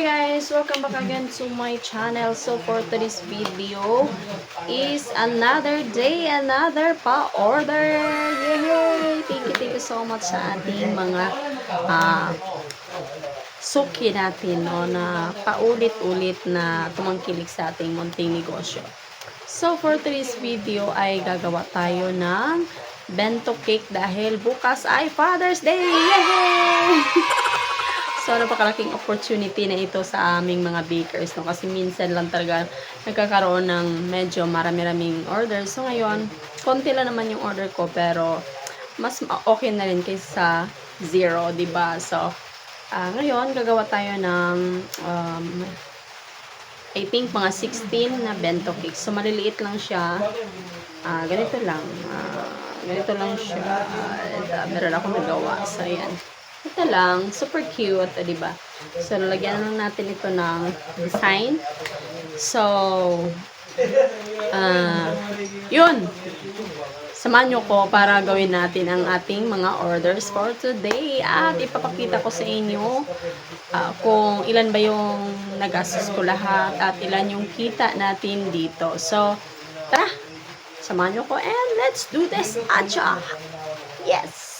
Hi guys! Welcome back again to my channel. So for today's video is another day, another pa-order! Yay! Thank you so much sa ating mga suki natin, no, na paulit-ulit na tumangkilik sa ating munting negosyo. So for today's video ay gagawa tayo ng bento cake dahil bukas ay Father's Day! Yay! So, napakalaking opportunity na ito sa aming mga bakers, no? Kasi minsan lang talaga nagkakaroon ng medyo marami-raming orders. So, ngayon, konti lang naman yung order ko, pero mas okay na rin kaysa zero, diba? So, ngayon, gagawa tayo ng, I think, mga 16 na bento cake. So, maliliit lang siya. Ganito lang. Ganito lang siya. Meron ako nagawa. So, ayan. Ito lang, super cute, diba? So, lalagyan lang natin ito ng design. So, yun. Samahan nyo ko para gawin natin ang ating mga orders for today. At ipapakita ko sa inyo kung ilan ba yung nagastos ko lahat at ilan yung kita natin dito. So, tara! Samahan nyo ko and let's do this! Acha! Yes!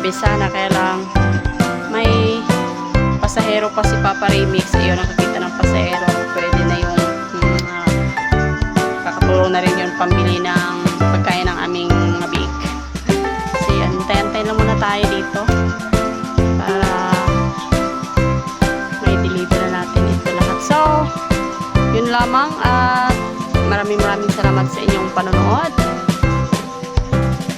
umpisa na, kaya lang may pasahero pa si Papa Remix. Ayun, nakakita ng pasahero. Pwede na yung kakatulong na rin yung pambili ng pagkain ng aming mga bake. So yan, antay lang muna tayo dito para may deliver na natin ito lahat. So, yun lamang at maraming salamat sa inyong panonood.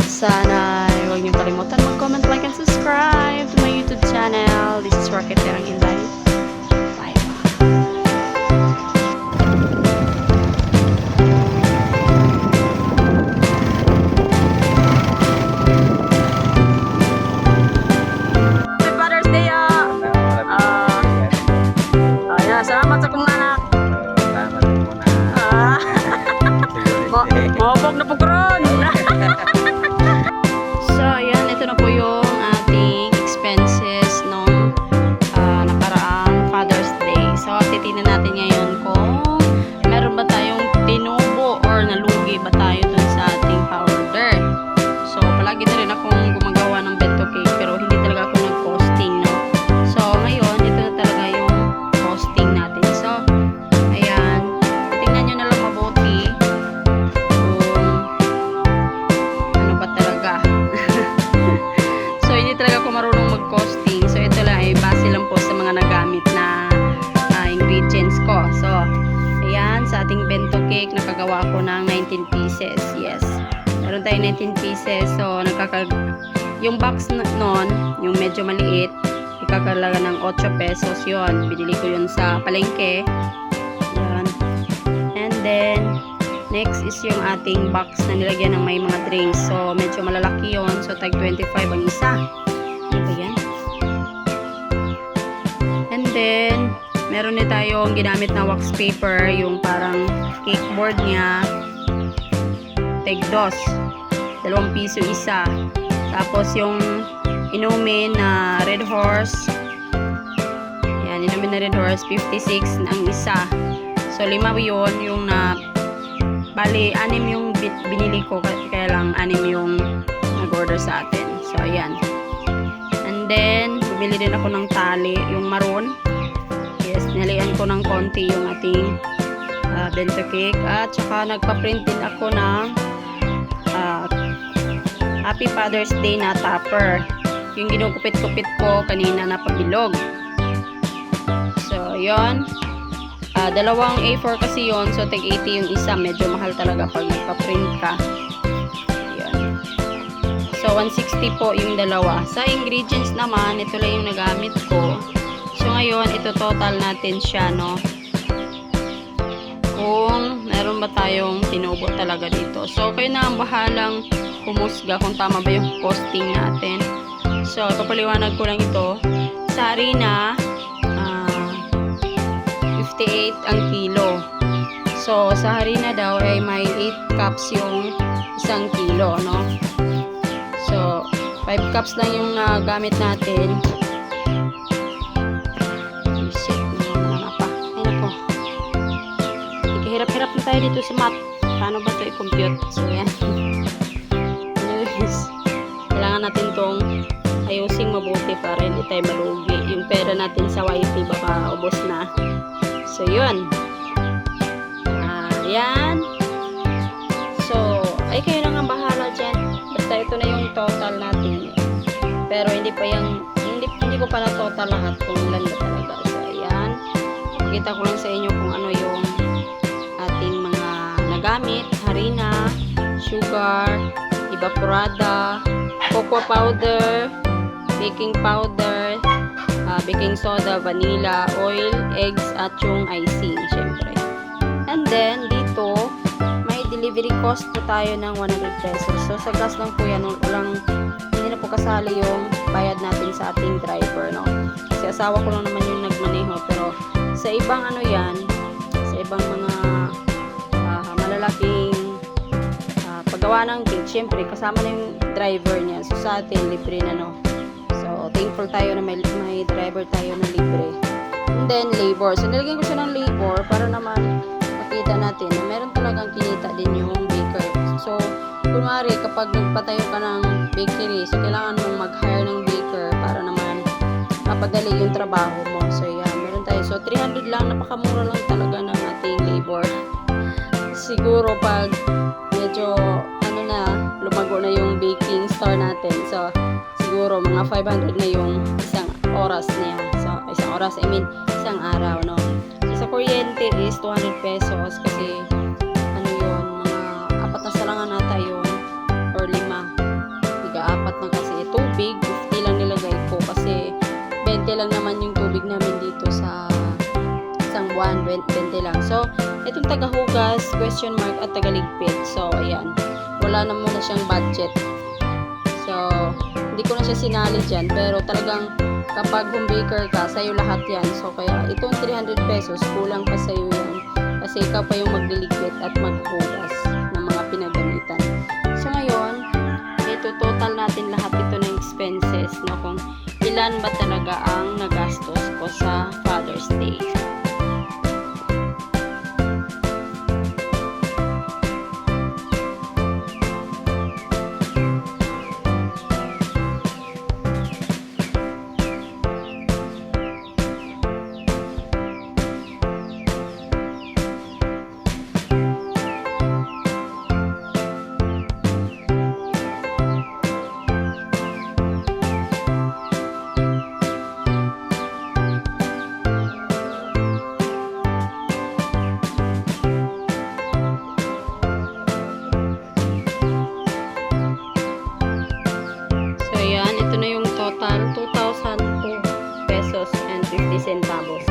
Sana huwag niyo kalimutan mag-comment, like, and subscribe to my YouTube channel. This is Rocketerang Inday. Bye. Happy Father's Day! Ayan, salamat sa kong anak. Salamat din muna. Mabog na po karon. So, ayan, ito na po yung ating expenses nung nakaraang Father's Day. So, titignan natin ngayon kung meron ba tayong tinubo or nalugi ba tayo dun sa ating powder. So, palagi na rin akong gumagawa ng bento cake pero hindi talaga ako nag-posting, no? So, ngayon, ito na talaga yung posting natin. So, ayan, tingnan nyo na lang mabuti kung ano ba talaga. So, hindi talaga ako marunong mag-costing. So, ito lang ay base lang po sa mga nagamit na ingredients ko. So, ayan, sa ating bento cake, nakagawa ko ng 19 pieces. Yes. Meron tayong 19 pieces. So, yung box nun, yung medyo maliit, ikakalaga ng 8 pesos yun. Binili ko yun sa palengke. Ayan. And then, next is yung ating box na nilagyan ng may mga drinks. So, medyo malalaki yun. So, tag 25 ang isa. Ano ba yan? And then, meron din tayong ginamit na wax paper. Yung parang cake board niya. Tag 2. 2 piso isa. Tapos, yung inumin na Red Horse. Yan, inumin na Red Horse. 56 ang isa. So, 5 yun. Yung na bali, 6 yung binili ko, kaya lang 6 yung nag-order sa atin. So, ayan. And then, bumili din ako ng tali, yung maroon. Yes, nilian ko ng konti yung ating bento cake. At saka, nagpa-print din ako ng Happy Father's Day na topper. Yung ginugupit-kupit ko kanina na pabilog. So, yun. Dalawang A4 kasi yon, so tag 80 yung isa. Medyo mahal talaga pag nagpa-print ka. Ayan. So 160 po yung dalawa. Sa ingredients naman, ito lang yung nagamit ko. So ngayon, ito total natin siya, no? Kung meron ba tayong tinubo talaga dito. So kayo na ang bahalang humusga kung tama ba yung costing natin. So papaliwanag ko lang ito. Sa harina, 58 ang kilo. So, sa harina daw ay may 8 cups yung 1 kilo, no? So, 5 cups lang yung gamit natin. Shit, naman pa. Ay, nako. Hirap-hirap na tayo dito sa math. Paano ba ito i-compute? So, yan. Anyways, kailangan natin tong ayusin mabuti para hindi tayo malugi. Yung pera natin sa YT baka ubos na. So, yun. Ayan. So, ay kayo na nga bahala dyan. Basta ito na yung total natin. Pero hindi pa yung, hindi ko pa na total lahat kung ilan ba talaga. So, ayan. Pakita ko lang sa inyo kung ano yung ating mga nagamit. Harina, sugar, evaporada, cocoa powder, baking powder, baking soda, vanilla, oil, eggs, at yung icing, syempre. And then, dito, may delivery cost po tayo ng 100 pesos. So, sa gas lang po yan. Hindi na po kasali yung bayad natin sa ating driver, no? Kasi asawa ko lang naman yung nagmaneho. Pero, sa ibang ano yan, sa ibang mga malalaking paggawa ng cake, syempre, kasama na yung driver niya. So, sa atin, libre na, no? So, thankful tayo na may driver tayo na libre. And then, labor. So, nilagyan ko siya ng labor para naman makita natin na meron talagang kinita din yung baker. So, kunwari, kapag nagpatayo ka ng bakery, so, kailangan mong mag-hire ng mapadali yung trabaho mo. So, yan. Meron tayo. So, 300 lang. Napakamura lang talaga ng ating labor. Siguro pag medyo, lumago na yung baking store natin. So, siguro mga 500 na yung isang oras niya. So, isang oras, isang araw, no? So, sa kuryente is 200 pesos kasi, mga 4 na salangan nata yun or 5. Apat na kasi. Tubig, 50 lang nilagay ko kasi 20 lang naman yung tubig namin dito sa isang buwan, 20 lang. So, itong tagahugas, question mark at tagaligpit. So, ayan. Wala na muna siyang budget. So, hindi ko na siya sinali dyan. Pero talagang kapag home baker ka, sa'yo lahat yan. So, kaya itong 300 pesos, kulang pa sa'yo yan. Kasi ikaw pa yung magliligpit at maghugas ng mga pinagamitan. So, ngayon, ito total natin lahat ito ng expenses, no? Kung ilan ba talaga ang nagastos ko sa Father's Day. Total 2,002 pesos and 50 centavos.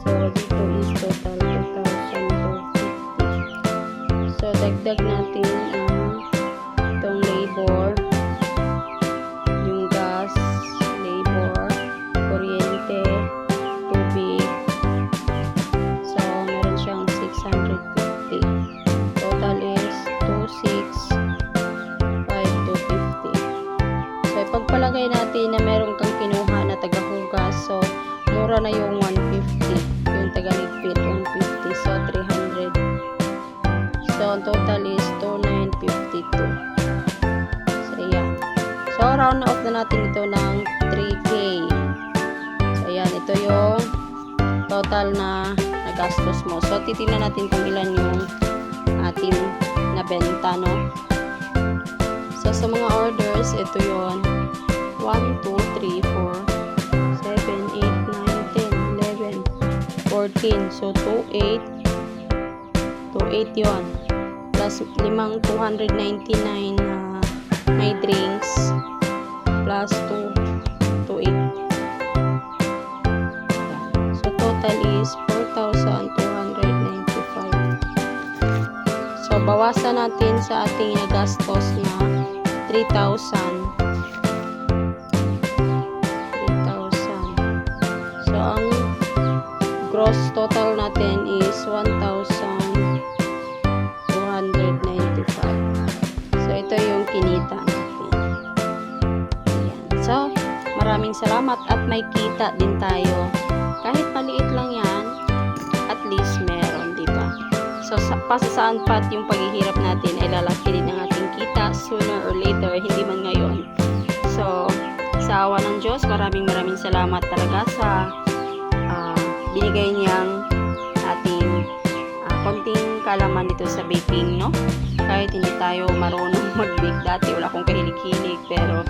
So, dito is total 2,250. So, dagdag natin itong labor, yung gas, labor, kuryente, tubig. So, meron siyang 650. Total is 2,652.50. Pagpalagay natin na meron kang kinuha na tagahugas, so mura na yung 150, yung tagaligpit 150, so 300. So ang total is 2,952. So ayan. So round off na natin ito ng 3K. So ayan, ito yung total na nagastos mo. So titingnan natin kung ilan yung ating nabenta, no? So, sa mga orders, ito yon 1, 2, 3, 4, 7, 8, 9, 10, 11, 14. So, 28 yon. Plus, 299 na may drinks. Plus, 28. So, total is 4,295. So, bawasan natin sa ating nagastos na 3,000. So, ang gross total natin is 1,295. So, ito yung kinita natin. Ayan. So, maraming salamat at may kita din tayo. Kahit maliit lang yan, at least meron, diba? So, pasasaan pat yung paghihirap natin ay lalaki din ang ating kita sooner or later, hindi man ngayon. So, sa awa ng Diyos, maraming salamat talaga sa binigay niyang ating konting kalaman dito sa baking, no? Kahit hindi tayo marunong mag-bake dati, wala akong kahilig-hilig, pero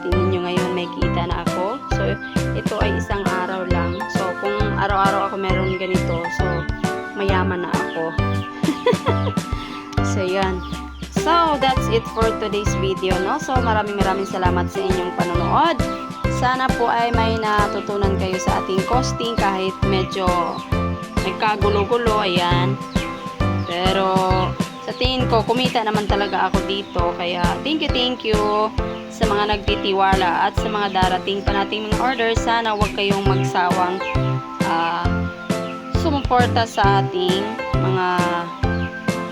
tingnan nyo ngayon may kita na ako. So, ito ay isang araw lang. So, kung araw-araw ako meron ganito, so, mayaman na ako. So, yan. So, that's it for today's video, no? So, maraming salamat sa inyong panonood. Sana po ay may natutunan kayo sa ating costing kahit medyo nagkagulo-gulo, ayan. Pero, sa tingin ko, kumita naman talaga ako dito. Kaya, thank you sa mga nagtitiwala at sa mga darating pa nating mga orders. Sana huwag kayong magsawang sumuporta sa ating mga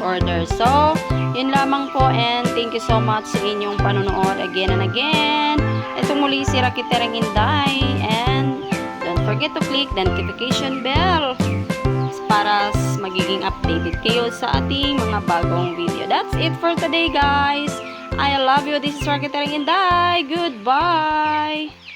orders. So, yun lamang po and thank you so much sa inyong panonood again and again. Itong muli si Rakitereng Inday and don't forget to click the notification bell para magiging updated kayo sa ating mga bagong video. That's it for today, guys. I love you. This is Rakitereng Inday. Goodbye!